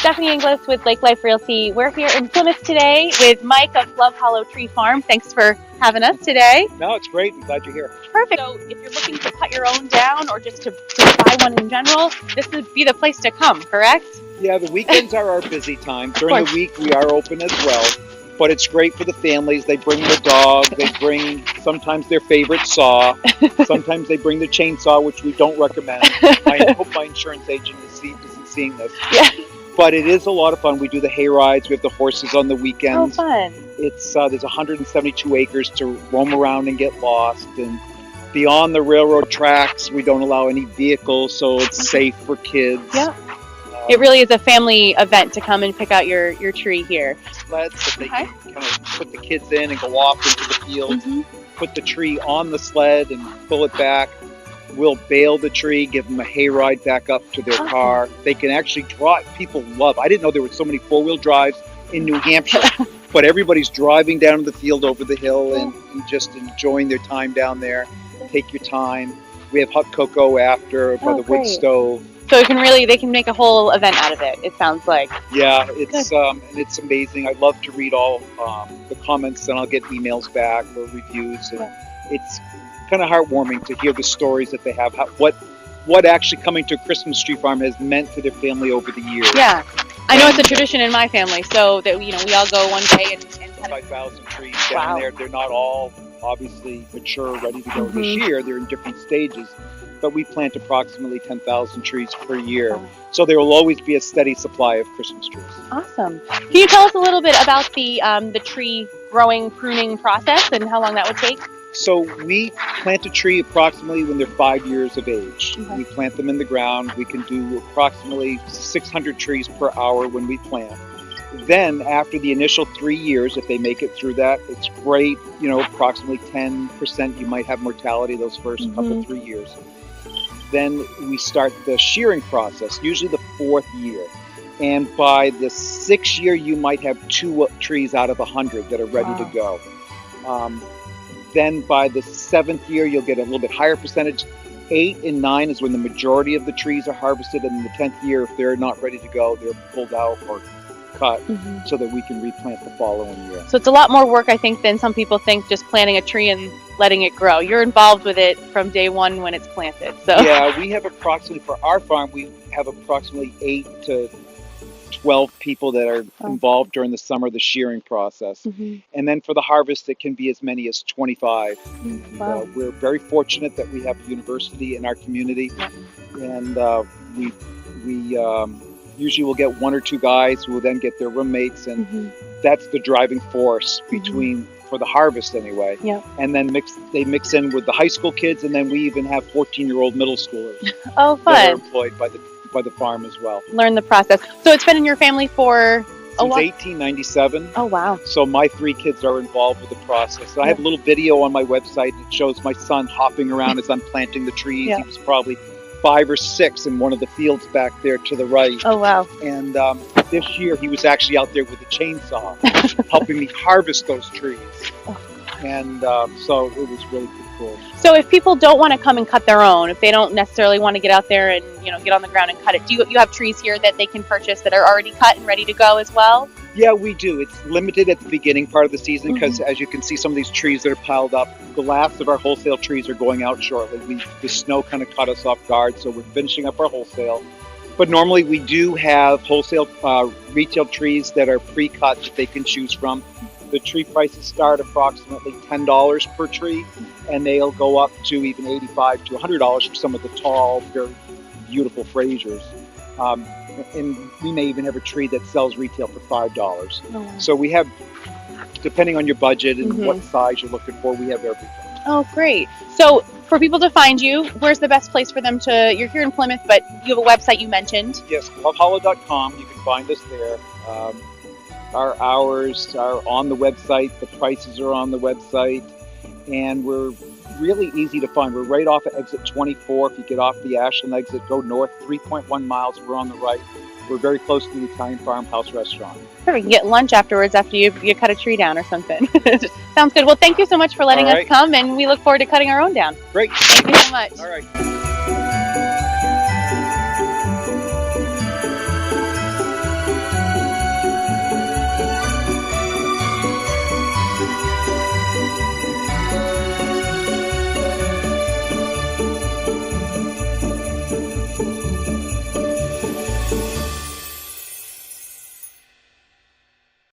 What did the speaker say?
Stephanie Inglis with Lake Life Realty. We're here in Plymouth today with Mike of Love Hollow Tree Farm. Thanks for having us today. No, it's great. I'm glad you're here. Perfect. So if you're looking to cut your own down or just to buy one in general, this would be the place to come, correct? Yeah, the weekends are our busy time. During the week, we are open as well. But it's great for the families. They bring the dog. They bring sometimes their favorite saw. Sometimes they bring the chainsaw, which we don't recommend. I hope my insurance agent isn't seeing this. Yeah. But it is a lot of fun. We do the hay rides. We have the horses on the weekends. Oh, fun. It's there's 172 acres to roam around and get lost. And beyond the railroad tracks, we don't allow any vehicles, so it's safe for kids. Yeah. It really is a family event to come and pick out your tree here. Sleds that they can kind of put the kids in and go off into the field, put the tree on the sled and pull it back. We'll bale the tree, give them a hay ride back up to their car. They can actually draw it. People love. I didn't know there were so many four-wheel drives in New Hampshire, but everybody's driving down to the field over the hill and just enjoying their time down there. Take your time. We have hot cocoa after by the wood stove. So they can make a whole event out of it, it sounds like. Yeah, it's amazing. I love to read all the comments, and I'll get emails back or reviews. And it's kind of heartwarming to hear the stories that they have, what actually coming to a Christmas tree farm has meant to their family over the years. Yeah, I know it's a tradition in my family, so that we all go one day and 5,000 trees down there. They're not all obviously mature, ready to go this year. They're in different stages. But we plant approximately 10,000 trees per year. So there will always be a steady supply of Christmas trees. Awesome. Can you tell us a little bit about the tree growing pruning process and how long that would take? So we plant a tree approximately when they're 5 years of age. We plant them in the ground. We can do approximately 600 trees per hour when we plant. Then after the initial 3 years, if they make it through that, it's great. Approximately 10% you might have mortality those first couple 3 years. Then we start the shearing process, usually the 4th year. And by the 6th year, you might have 2 trees out of 100 that are ready to go. Then by the 7th year, you'll get a little bit higher percentage. 8 and 9 is when the majority of the trees are harvested. And in the 10th year, if they're not ready to go, they're pulled out or cut so that we can replant the following year. So it's a lot more work, I think, than some people think, just planting a tree and letting it grow. You're involved with it from day one when it's planted. So yeah, we have approximately, for our farm, we have approximately 8 to 12 people that are involved during the summer, the shearing process. And then for the harvest, it can be as many as 25. Wow. We're very fortunate that we have a university in our community. And we usually we'll get 1 or 2 guys who will then get their roommates, and that's the driving force for the harvest anyway. And then they mix in with the high school kids, and then we even have 14-year-old middle schoolers fun. that are employed by the farm as well. Learn the process. So it's been in your family for since 1897. Oh wow! So my 3 kids are involved with the process. So I have a little video on my website that shows my son hopping around as I'm planting the trees. He was probably 5 or 6 in one of the fields back there to the right. Oh wow! And this year he was actually out there with a chainsaw helping me harvest those trees. And so it was really pretty cool. So if people don't want to come and cut their own, if they don't necessarily want to get out there and get on the ground and cut it, do you have trees here that they can purchase that are already cut and ready to go as well? Yeah, we do. It's limited at the beginning part of the season because as you can see, some of these trees that are piled up, the last of our wholesale trees are going out shortly. The snow kind of caught us off guard, so we're finishing up our wholesale. But normally we do have wholesale retail trees that are pre-cut that they can choose from. The tree prices start approximately $10 per tree, and they'll go up to even $85 to $100 for some of the tall, very beautiful Frasers. And we may even have a tree that sells retail for $5. So we have, depending on your budget and what size you're looking for, we have everything. Oh, great. So for people to find you, where's the best place for them to, you're here in Plymouth, but you have a website you mentioned. Yes, lovehollow.com. You can find us there. Our hours are on the website. The prices are on the website. And we're really easy to find. We're right off of exit 24. If you get off the Ashland exit, go north 3.1 miles. We're on the right. We're very close to the Italian Farmhouse restaurant. Sure, you can get lunch afterwards after you cut a tree down or something. Sounds good. Well, thank you so much for letting us come, and we look forward to cutting our own down. Great. Thank you so much. All right.